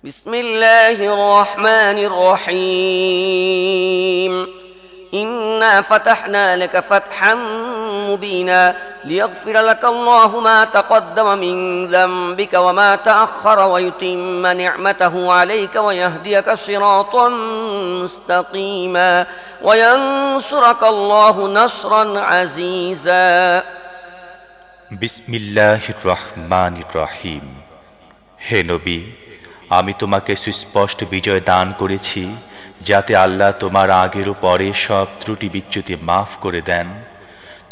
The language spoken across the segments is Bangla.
بسم الله الرحمن الرحيم إنا فتحنا لك فتحا مبينا ليغفر لك الله ما تقدم من ذنبك وما تأخر ويتم نعمته عليك ويهديك صراطا مستقيما وينصرك الله نصرا عزيزا বিসমিল্লাহির রহমানির রহিম। হে নবী, আমি তোমাকে সুস্পষ্ট বিজয় দান করেছি, যাতে আল্লাহ তোমার আগের ও পরে সব ত্রুটি বিচ্যুতি মাফ করে দেন,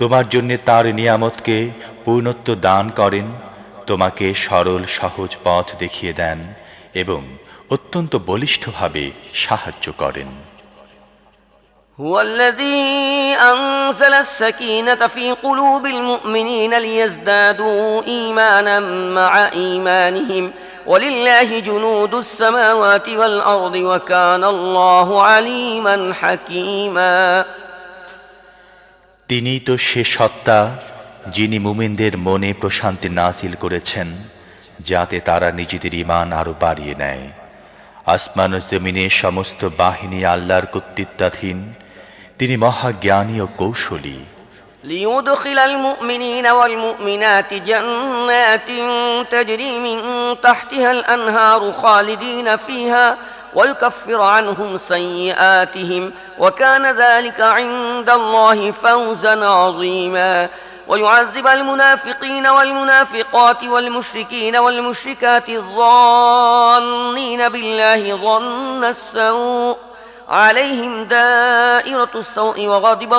তোমার জন্য তার নিয়ামতকে পূর্ণত্ব দান করেন, তোমাকে সরল সহজ পথ দেখিয়ে দেন এবং অত্যন্ত বলিষ্ঠভাবে সাহায্য করেন। هو الذي أنزل السكينة في قلوب المؤمنين ليزدادوا إيمانا مع إيمانهم ولله جنود السماوات والأرض وكان الله عليما حكيما তিনিই তো সে সত্তা যিনি মুমিনদের মনে প্রশান্তি নাযিল করেছেন, যাতে তারা নিজেদের ঈমান আরো বাড়িয়ে নেয়। আসমান ও জমিনের সমস্ত বাহিনী আল্লাহর কর্তৃত্বাধীন, তিনি মহাজ্ঞানী ও কৌশলী। ليدخل المؤمنين والمؤمنات جنات تجري من تحتها الأنهار خالدين فيها ويكفر عنهم سيئاتهم وكان ذلك عند الله فوزا عظيما ويعذب المنافقين والمنافقات والمشركين والمشركات الظانين بالله ظن السوء عليهم دائرة السوء وغضب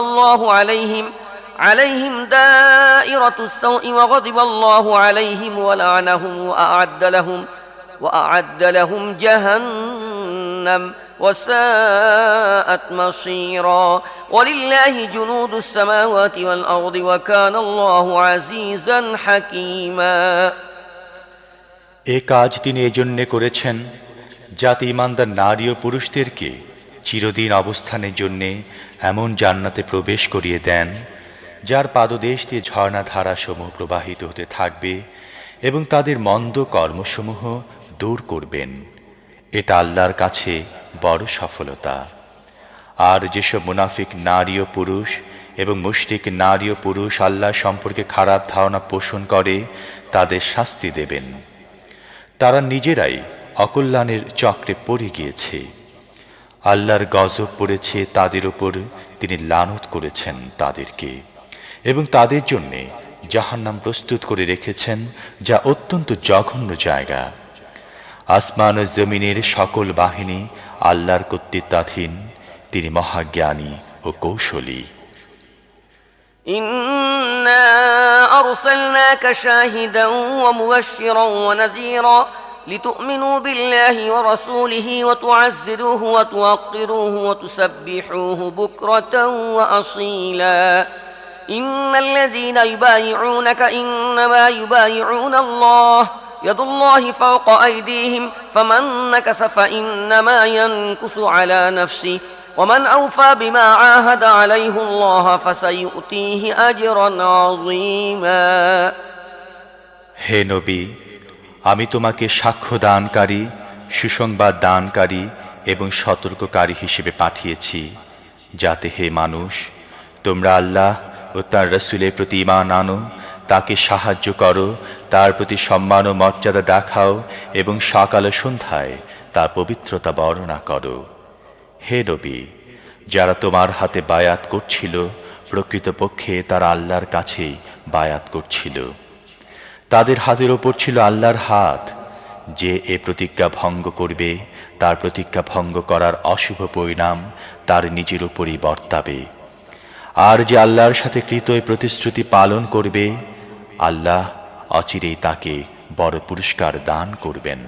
الله عليهم ولعنهم وأعد لهم جهنم وساءت مصيرا ولله جنود السماوات والأرض وكان الله عزيزا حكيما এ কাজ তিনি এজন্য করেছেন, যাতে ঈমানদার নারী ও পুরুষদেরকে চিরদিন অবস্থানের জন্য এমন জান্নাতে প্রবেশ করিয়ে দেন, যার পাদদেশ দিয়ে ঝর্ণাধারা সমূহ প্রবাহিত হতে থাকবে এবং তাদের মন্দ কর্মসমূহ দূর করবেন। এটা আল্লাহর কাছে বড় সফলতা। আর যেসব মুনাফিক নারী ও পুরুষ এবং মুশরিক নারী ও পুরুষ আল্লাহ সম্পর্কে খারাপ ধারণা পোষণ করে, তাদের শাস্তি দেবেন। তারা নিজেরাই অকল্যাণের চক্রে পড়ে গিয়েছে। আল্লাহর গজব পড়েছে তাদের উপর, তিনি লানত করেছেন তাদেরকে এবং তাদের জন্য জাহান্নাম প্রস্তুত করে রেখেছেন, যা অত্যন্ত জঘন্য জায়গা। আসমান ও জমিনের সকল বাহিনী আল্লাহর কর্তৃত্বাধীন, তিনি মহাজ্ঞানী ও কৌশলী। إنا أرسلناك شاهدا ومبشرا ونذيرا لتؤمنوا بالله ورسوله وتعزروه وتوقروه وتسبحوه بكرة وأصيلا إن الذين يبايعونك إنما يبايعون الله يد الله فوق أيديهم فمن نكث فإنما ينكث على نفسه ومن أوفى بما عاهد عليه الله فسيؤتيه أجرا عظيما হে নবী, আমি তোমাকে সাক্ষ্য দানকারী, সুসংবাদ দানকারী এবং সতর্ককারী হিসেবে পাঠিয়েছি, যাতে হে মানুষ, তোমরা আল্লাহ ও তার রাসূলের প্রতি ঈমান আনো, তাকে সাহায্য করো, তার প্রতি সম্মান ও মর্যাদা দেখাও এবং সকাল ও সন্ধ্যায় তার পবিত্রতা বর্ণনা করো। হে নবী, যারা তোমার হাতে বায়াত করছিল, প্রকৃতপক্ষে তারা আল্লাহর কাছেই বায়াত করছিল। তাদের হাতের ওপর ছিল আল্লাহর হাত। যে এ প্রতিজ্ঞা ভঙ্গ করবে, তার প্রতিজ্ঞা ভঙ্গ করার অশুভ পরিণাম তার নিজের উপরই বর্তাবে। আর যে আল্লাহর সাথে কৃত এ প্রতিশ্রুতি পালন করবে, আল্লাহ অচিরেই তাকে বড় পুরস্কার দান করবেন।